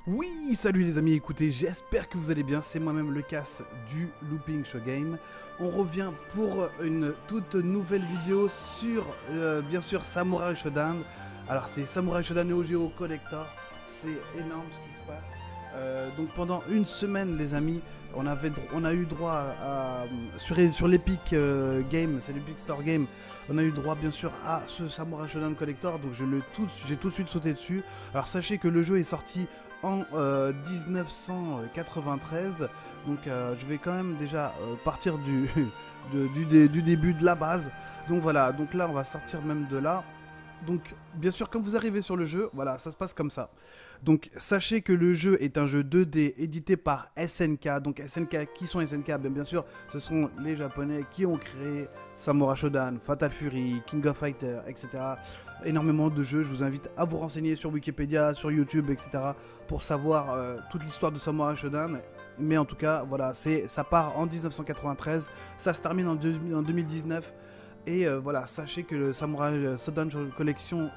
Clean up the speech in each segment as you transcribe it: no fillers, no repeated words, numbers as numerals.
Oui, salut les amis, écoutez, j'espère que vous allez bien, c'est moi-même le Cass du Looping Show Game. On revient pour une toute nouvelle vidéo sur, bien sûr, Samurai Shodown. Alors c'est Samurai Shodown Neo Geo Collector, c'est énorme ce qui se passe. Donc pendant une semaine les amis, on a eu droit sur l'Epic Game, c'est l'Epic Store Game, on a eu droit bien sûr à ce Samurai Shodown Collector, donc j'ai tout de suite sauté dessus. Alors sachez que le jeu est sorti en 1993, donc je vais quand même déjà partir du début, de la base. Donc voilà, donc là on va sortir même de là. Donc bien sûr quand vous arrivez sur le jeu, voilà, ça se passe comme ça. Donc sachez que le jeu est un jeu 2D édité par SNK. Donc SNK, qui sont SNK? Bien sûr, ce sont les Japonais qui ont créé Samurai Shodown, Fatal Fury, King of Fighters, etc. Énormément de jeux, je vous invite à vous renseigner sur Wikipédia, sur YouTube, etc. pour savoir toute l'histoire de Samurai Shodown. Mais en tout cas, voilà, ça part en 1993, ça se termine en 2019. Et voilà, sachez que le Samurai Shodown Collection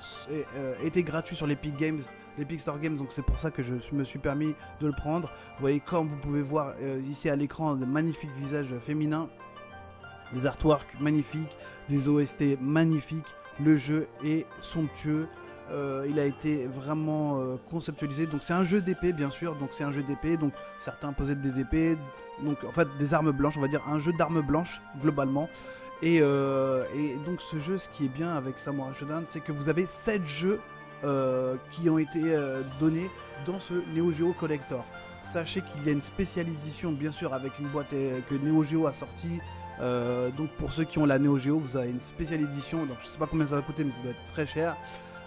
était gratuit sur l'Epic Games, l'Epic Store Games, donc c'est pour ça que je me suis permis de le prendre. Vous voyez, comme vous pouvez voir ici à l'écran, de magnifiques visages féminins, des artworks magnifiques, des OST magnifiques. Le jeu est somptueux. Il a été vraiment conceptualisé. Donc c'est un jeu d'épée bien sûr. Donc c'est un jeu d'épée. Donc certains possèdent des épées. Donc en fait des armes blanches. On va dire un jeu d'armes blanches globalement. Et donc ce jeu, ce qui est bien avec Samurai Shodown, c'est que vous avez 7 jeux qui ont été donnés dans ce Neo Geo Collector. Sachez qu'il y a une spéciale édition bien sûr avec une boîte que Neo Geo a sortie. Donc pour ceux qui ont la Neo Geo, vous avez une spéciale édition. Donc je sais pas combien ça va coûter, mais ça doit être très cher.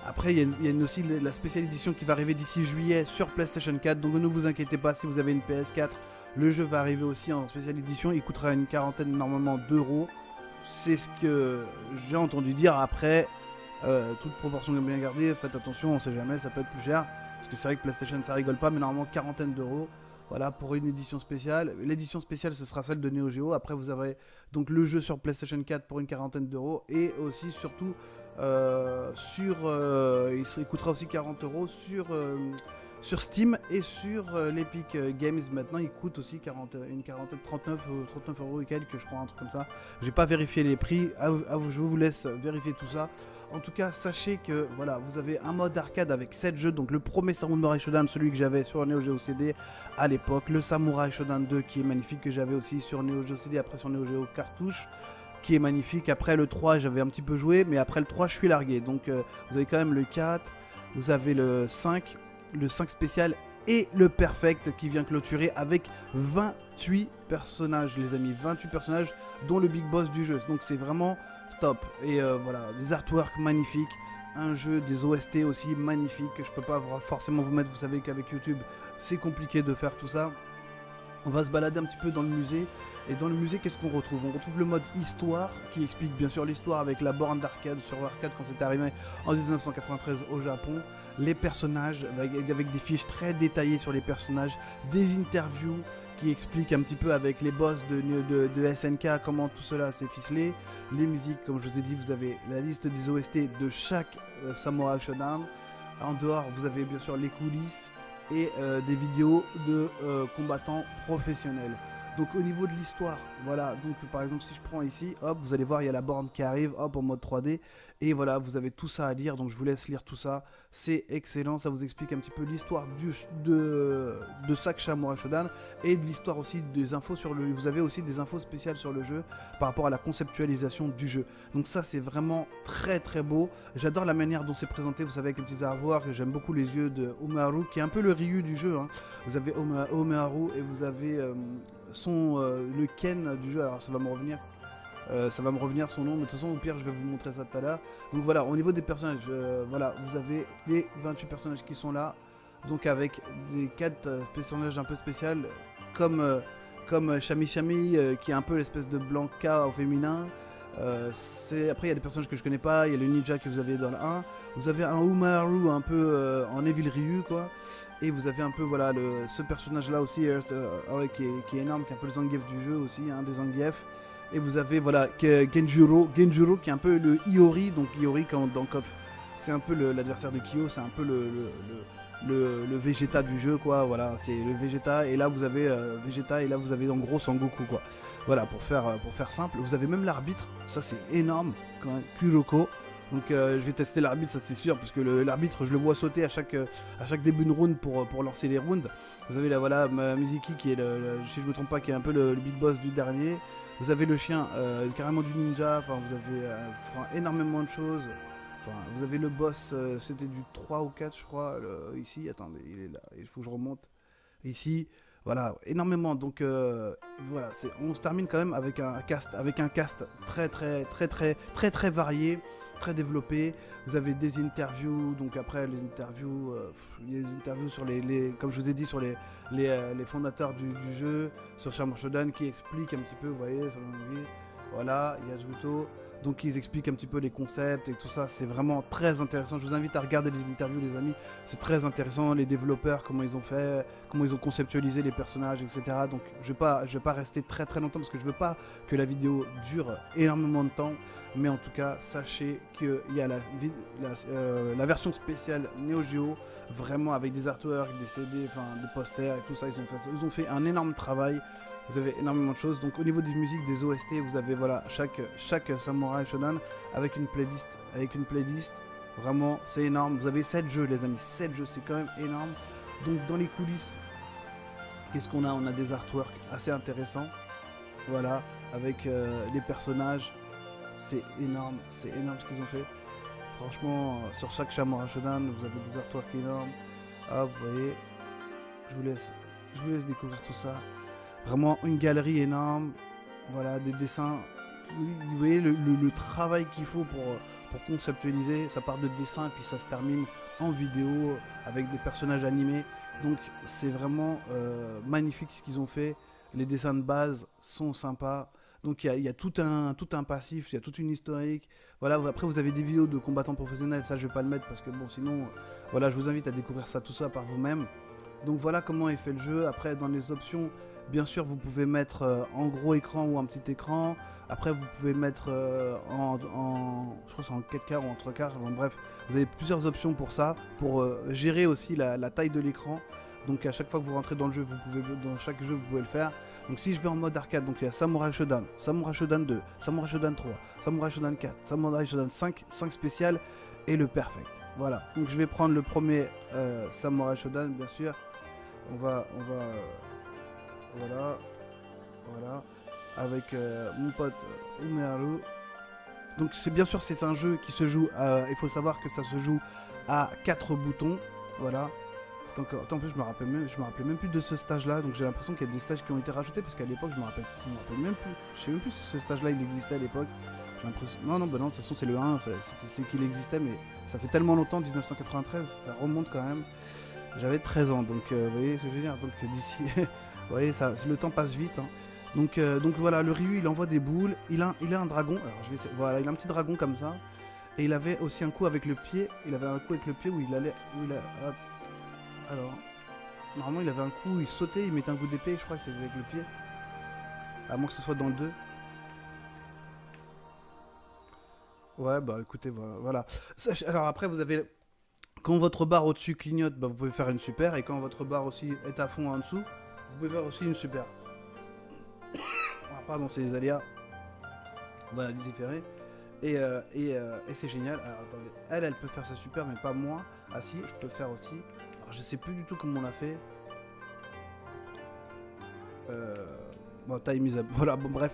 Après il y a aussi la spéciale édition qui va arriver d'ici juillet sur PlayStation 4. Donc ne vous inquiétez pas si vous avez une PS4, le jeu va arriver aussi en spéciale édition. Il coûtera une quarantaine normalement d'euros. C'est ce que j'ai entendu dire. Après, toute proportion bien gardée, faites attention, on sait jamais, ça peut être plus cher. Parce que c'est vrai que PlayStation ça rigole pas, mais normalement quarantaine d'euros. Voilà, pour une édition spéciale. L'édition spéciale, ce sera celle de Neo Geo. Après, vous aurez donc le jeu sur PlayStation 4 pour une quarantaine d'euros. Et aussi, surtout, il coûtera aussi 40 euros sur Steam et sur l'Epic Games. Maintenant, il coûte aussi une quarantaine, 39 euros et quelques, je crois, un truc comme ça. J'ai pas vérifié les prix. Je vous laisse vérifier tout ça. En tout cas, sachez que voilà, vous avez un mode arcade avec 7 jeux. Donc le premier Samurai Shodown, celui que j'avais sur Neo Geo CD à l'époque. Le Samurai Shodown 2 qui est magnifique, que j'avais aussi sur Neo Geo CD, après sur Neo Geo cartouche, qui est magnifique. Après le 3, j'avais un petit peu joué, mais après le 3, je suis largué. Donc vous avez quand même le 4, vous avez le 5 spécial et le Perfect qui vient clôturer avec 28 personnages, les amis. 28 personnages, dont le big boss du jeu. Donc c'est vraiment top. Et voilà, des artworks magnifiques, un jeu, des OST aussi magnifiques que je peux pas forcément vous mettre. Vous savez qu'avec YouTube, c'est compliqué de faire tout ça. On va se balader un petit peu dans le musée. Et dans le musée, qu'est-ce qu'on retrouve? On retrouve le mode histoire qui explique bien sûr l'histoire avec la borne d'arcade sur l'arcade quand c'est arrivé en 1993 au Japon. Les personnages avec des fiches très détaillées sur les personnages, des interviews qui expliquent un petit peu avec les boss de SNK comment tout cela s'est ficelé. Les musiques, comme je vous ai dit, vous avez la liste des OST de chaque Samurai Shodown. En dehors, vous avez bien sûr les coulisses et des vidéos de combattants professionnels. Donc au niveau de l'histoire, voilà, donc par exemple si je prends ici, hop, vous allez voir, il y a la borne qui arrive, hop, en mode 3D, et voilà, vous avez tout ça à lire, donc je vous laisse lire tout ça, c'est excellent, ça vous explique un petit peu l'histoire de chaque Samurai Shodown, et de l'histoire aussi des infos sur le... Vous avez aussi des infos spéciales sur le jeu, par rapport à la conceptualisation du jeu. Donc ça c'est vraiment très très beau, j'adore la manière dont c'est présenté, vous savez, avec les petits artworks, j'aime beaucoup les yeux de Omeharu, qui est un peu le Ryu du jeu, hein. Vous avez Omeharu, et vous avez... le Ken du jeu, alors ça va me revenir son nom, mais de toute façon au pire je vais vous montrer ça tout à l'heure. Donc voilà, au niveau des personnages, voilà, vous avez les 28 personnages qui sont là, donc avec des 4 personnages un peu spéciaux comme Shami Shami qui est un peu l'espèce de Blanca au féminin. Après il y a des personnages que je connais pas, il y a le ninja que vous avez dans le 1, vous avez un Umaru un peu en Evil Ryu quoi, et vous avez un peu voilà ce personnage là aussi qui est énorme, qui est un peu le Zangief du jeu aussi, hein, des Zangief. Et vous avez voilà Genjuro qui est un peu le Iori, donc Iori dans KOF c'est un peu l'adversaire de Kyo, c'est un peu le Vegeta du jeu, quoi. Voilà, c'est le Vegeta, et là vous avez Vegeta, et là vous avez en gros Sangoku, quoi. Voilà, pour faire simple. Vous avez même l'arbitre, ça c'est énorme, quand même, Kuroko. Donc je vais tester l'arbitre, ça c'est sûr, parce que l'arbitre, je le vois sauter à chaque début de round pour lancer les rounds. Vous avez là, voilà, Mizuki qui est, si je me trompe pas, qui est un peu le big boss du dernier. Vous avez le chien, carrément du ninja, enfin vous avez énormément de choses. Enfin, vous avez le boss, c'était du 3 ou 4 je crois, ici, attendez, il est là, il faut que je remonte. Ici, voilà, énormément, donc voilà, on se termine quand même avec un cast très varié, très développé. Vous avez des interviews, donc après les interviews sur comme je vous ai dit, sur les fondateurs du jeu, sur Shamar Shodan, qui expliquent un petit peu, vous voyez, voilà, il y a Juto. Donc ils expliquent un petit peu les concepts et tout ça, c'est vraiment très intéressant. Je vous invite à regarder les interviews, les amis, c'est très intéressant. Les développeurs, comment ils ont fait, comment ils ont conceptualisé les personnages, etc. Donc je vais pas rester très longtemps parce que je veux pas que la vidéo dure énormément de temps. Mais en tout cas, sachez qu'il y a la version spéciale Neo Geo, vraiment avec des artworks, des CD, enfin des posters et tout ça. Ils ont fait un énorme travail. Vous avez énormément de choses. Donc au niveau des musiques, des OST, vous avez voilà chaque Samurai Shodown avec une playlist. Vraiment, c'est énorme. Vous avez 7 jeux, les amis. 7 jeux, c'est quand même énorme. Donc dans les coulisses, qu'est-ce qu'on a? On a des artworks assez intéressants. Voilà, avec les personnages. C'est énorme ce qu'ils ont fait. Franchement, sur chaque Samurai Shodown, vous avez des artworks énormes. Ah, vous voyez, je vous laisse découvrir tout ça. Vraiment une galerie énorme, voilà, des dessins. Vous voyez le travail qu'il faut pour conceptualiser. Ça part de dessin et puis ça se termine en vidéo avec des personnages animés. Donc c'est vraiment magnifique ce qu'ils ont fait. Les dessins de base sont sympas. Donc il y a tout un passif, il y a toute une historique. Voilà, après vous avez des vidéos de combattants professionnels, ça je vais pas le mettre parce que bon sinon, voilà, je vous invite à découvrir ça, tout ça par vous-même. Donc voilà comment est fait le jeu. Après dans les options, bien sûr vous pouvez mettre en gros écran ou un petit écran. Après vous pouvez mettre je crois que c'est en 4K ou en 3K, bon, bref, vous avez plusieurs options pour ça, pour gérer aussi la taille de l'écran. Donc à chaque fois que vous rentrez dans le jeu, dans chaque jeu vous pouvez le faire. Donc si je vais en mode arcade, donc il y a Samurai Shodown, Samurai Shodown 2, Samurai Shodown 3, Samurai Shodown 4, Samurai Shodown 5 spécial et le perfect. Voilà, donc je vais prendre le premier Samurai Shodown, bien sûr. On va voilà, avec mon pote Umeharu. Donc bien sûr c'est un jeu qui se joue, il faut savoir que ça se joue à 4 boutons, voilà. Donc, en plus je me rappelle même plus de ce stage là, donc j'ai l'impression qu'il y a des stages qui ont été rajoutés parce qu'à l'époque je me rappelle même plus, je sais même plus si ce stage là il existait à l'époque. J'ai l'impression, non, de toute façon c'est le 1, c'est qu'il existait, mais ça fait tellement longtemps, 1993, ça remonte quand même. J'avais 13 ans, donc vous voyez ce que je veux dire, donc d'ici, vous voyez, le temps passe vite, hein. Donc voilà, le Ryu il envoie des boules, il a un dragon, alors voilà, il a un petit dragon comme ça, et il avait aussi un coup avec le pied, où il allait, alors, normalement il avait un coup, il sautait, il mettait un coup d'épée, je crois que c'est avec le pied. À moins que ce soit dans le 2. Ouais, bah écoutez, voilà. Alors après, vous avez... Quand votre barre au-dessus clignote, bah, vous pouvez faire une super. Et quand votre barre aussi est à fond en dessous, vous pouvez faire aussi une super. Ah, pardon, c'est les aléas. Voilà, du différé. Et c'est génial. Alors attendez, elle peut faire sa super, mais pas moi. Ah si, je peux faire aussi. Alors je sais plus du tout comment on l'a fait. Bon, time is up. Voilà, bon bref.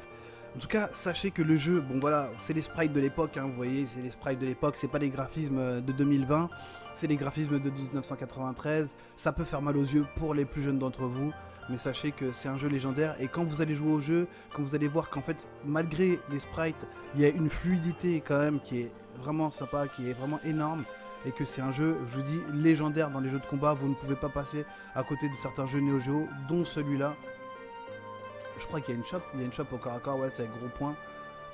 En tout cas, sachez que le jeu, bon voilà, c'est les sprites de l'époque, hein, vous voyez, c'est les sprites de l'époque, c'est pas les graphismes de 2020, c'est les graphismes de 1993. Ça peut faire mal aux yeux pour les plus jeunes d'entre vous, mais sachez que c'est un jeu légendaire, et quand vous allez jouer au jeu, quand vous allez voir qu'en fait, malgré les sprites, il y a une fluidité quand même qui est vraiment sympa, qui est vraiment énorme, et que c'est un jeu, je vous dis, légendaire dans les jeux de combat. Vous ne pouvez pas passer à côté de certains jeux Neo Geo, dont celui-là. Je crois qu'il y a une shop au corps à corps, ouais, c'est avec gros points.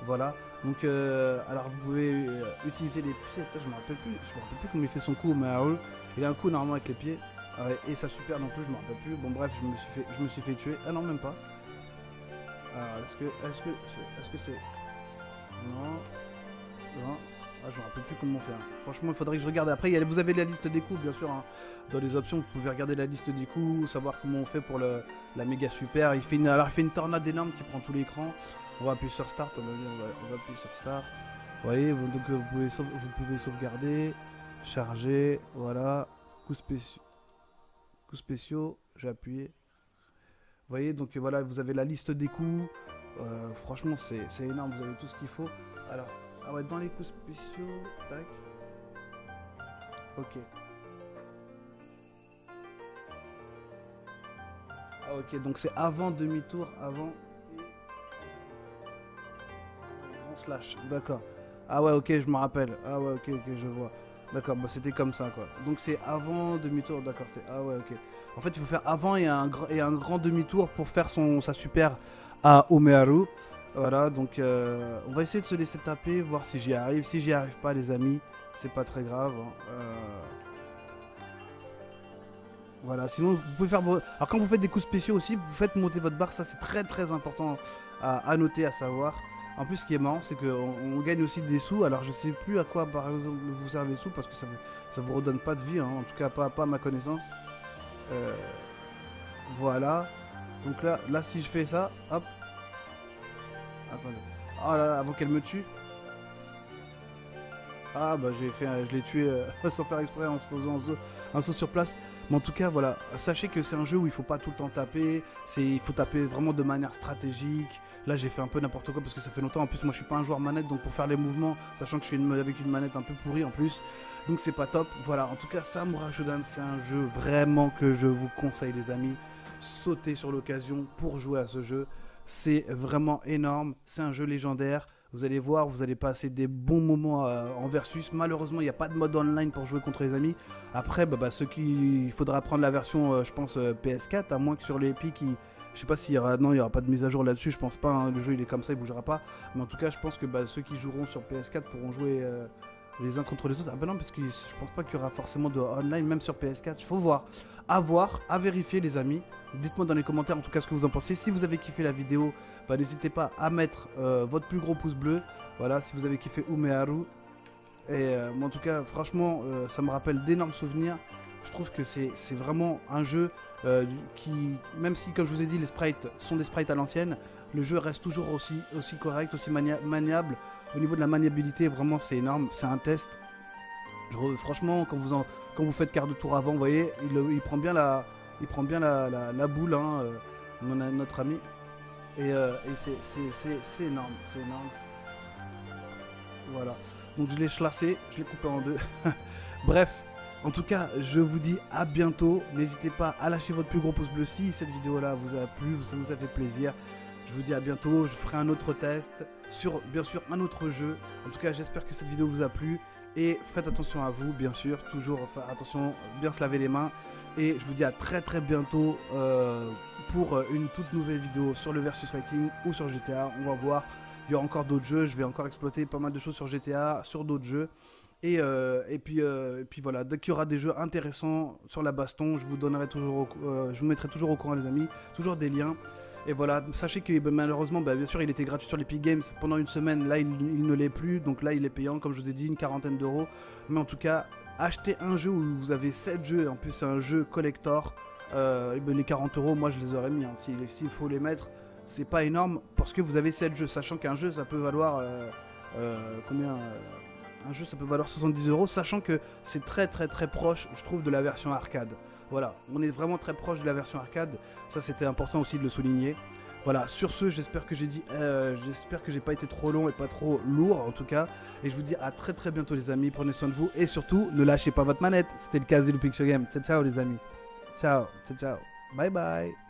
Voilà. Donc, alors vous pouvez utiliser les pieds. Je me rappelle plus comment il fait son coup, mais il a un coup normalement avec les pieds. Et ça super non plus, je me rappelle plus. Bon bref, je me suis fait tuer. Ah non, même pas. Alors, est-ce que c'est... Non. Ah, je me rappelle plus comment faire. Franchement, il faudrait que je regarde. Après, vous avez la liste des coups, bien sûr. Hein. Dans les options, vous pouvez regarder la liste des coups, savoir comment on fait pour la méga super. Alors, il fait une tornade énorme qui prend tout l'écran. On va appuyer sur Start. On va appuyer sur Start. Vous voyez, donc vous pouvez sauvegarder, charger. Voilà. Coups spéciaux. J'ai appuyé. Vous voyez, donc voilà, vous avez la liste des coups. Franchement, c'est énorme. Vous avez tout ce qu'il faut. Alors. Ah ouais, dans les coups spéciaux, tac. Ok. Ah ok, donc c'est avant demi-tour, avant grand slash, d'accord. Ah ouais, ok, je me rappelle. Ah ouais, ok, je vois. D'accord, bah c'était comme ça quoi. Donc c'est avant demi-tour, d'accord. Ah ouais, ok. En fait, il faut faire avant et un grand demi-tour pour faire sa super à Omeharu. Voilà, donc on va essayer de se laisser taper, voir si j'y arrive. Si j'y arrive pas, les amis, c'est pas très grave. Hein. Voilà, sinon vous pouvez faire vos... Alors quand vous faites des coups spéciaux aussi, vous faites monter votre barre, ça c'est très très important à noter, à savoir. En plus, ce qui est marrant, c'est qu'on gagne aussi des sous. Alors je sais plus à quoi par exemple vous servent les sous, parce que ça vous redonne pas de vie, hein. En tout cas pas à ma connaissance. Voilà, donc là si je fais ça, hop. Attendez. Oh là là, avant qu'elle me tue. Ah bah je l'ai tué sans faire exprès en faisant un saut sur place. Mais en tout cas voilà, sachez que c'est un jeu où il faut pas tout le temps taper. Il faut taper vraiment de manière stratégique. Là j'ai fait un peu n'importe quoi parce que ça fait longtemps. En plus moi je suis pas un joueur manette, donc pour faire les mouvements, sachant que je suis avec une manette un peu pourrie en plus. Donc c'est pas top. Voilà, en tout cas Samurai Shodown, c'est un jeu vraiment que je vous conseille les amis. Sautez sur l'occasion pour jouer à ce jeu. C'est vraiment énorme, c'est un jeu légendaire. Vous allez voir, vous allez passer des bons moments en versus. Malheureusement, il n'y a pas de mode online pour jouer contre les amis. Après, il faudra prendre la version, je pense, PS4, à moins que sur les Epic, je sais pas s'il y aura... Non, il n'y aura pas de mise à jour là-dessus, je pense pas. Hein, le jeu, il est comme ça, il bougera pas. Mais en tout cas, je pense que ceux qui joueront sur PS4 pourront jouer les uns contre les autres. Ah bah non, parce que je pense pas qu'il y aura forcément de online, même sur PS4. Il faut voir. À voir, à vérifier les amis. Dites-moi dans les commentaires en tout cas ce que vous en pensez. Si vous avez kiffé la vidéo, n'hésitez pas à mettre votre plus gros pouce bleu. Voilà, si vous avez kiffé Omeharu. Et en tout cas, franchement, ça me rappelle d'énormes souvenirs. Je trouve que c'est vraiment un jeu qui, même si comme je vous ai dit, les sprites sont des sprites à l'ancienne, le jeu reste toujours aussi correct, aussi maniable. Au niveau de la maniabilité, vraiment c'est énorme, c'est un test. Franchement, quand vous faites quart de tour avant, vous voyez, il prend bien la boule, hein, notre ami. Et c'est énorme, c'est énorme. Voilà. Donc je l'ai chlassé, je l'ai coupé en deux. Bref, en tout cas, je vous dis à bientôt. N'hésitez pas à lâcher votre plus gros pouce bleu si cette vidéo-là vous a plu, ça vous a fait plaisir. Je vous dis à bientôt, je ferai un autre test sur, bien sûr, un autre jeu. En tout cas, j'espère que cette vidéo vous a plu. Et faites attention à vous, bien sûr. Toujours faire attention, bien se laver les mains. Et je vous dis à très très bientôt pour une toute nouvelle vidéo sur le Versus Fighting ou sur GTA. On va voir. Il y aura encore d'autres jeux. Je vais encore exploiter pas mal de choses sur GTA, sur d'autres jeux. Et puis voilà, dès qu'il y aura des jeux intéressants sur la baston, je vous mettrai toujours au courant les amis. Toujours des liens. Et voilà, sachez que malheureusement, bien sûr, il était gratuit sur l'Epic Games pendant une semaine. Là, il ne l'est plus. Donc là, il est payant, comme je vous ai dit, une quarantaine d'euros. Mais en tout cas, achetez un jeu où vous avez 7 jeux. En plus, c'est un jeu collector. Les 40 euros, moi, je les aurais mis. Hein. S'il faut les mettre, c'est pas énorme parce que vous avez 7 jeux. Sachant qu'un jeu, ça peut valoir... combien un jeu, ça peut valoir 70 euros. Sachant que c'est très très très proche, je trouve, de la version arcade. Voilà, on est vraiment très proche de la version arcade. Ça, c'était important aussi de le souligner. Voilà, sur ce, j'espère que j'ai pas été trop long et pas trop lourd en tout cas. Et je vous dis à très très bientôt les amis. Prenez soin de vous et surtout, ne lâchez pas votre manette. C'était le Kazzy Picture Game. Ciao ciao les amis. Ciao, ciao, ciao. Bye bye.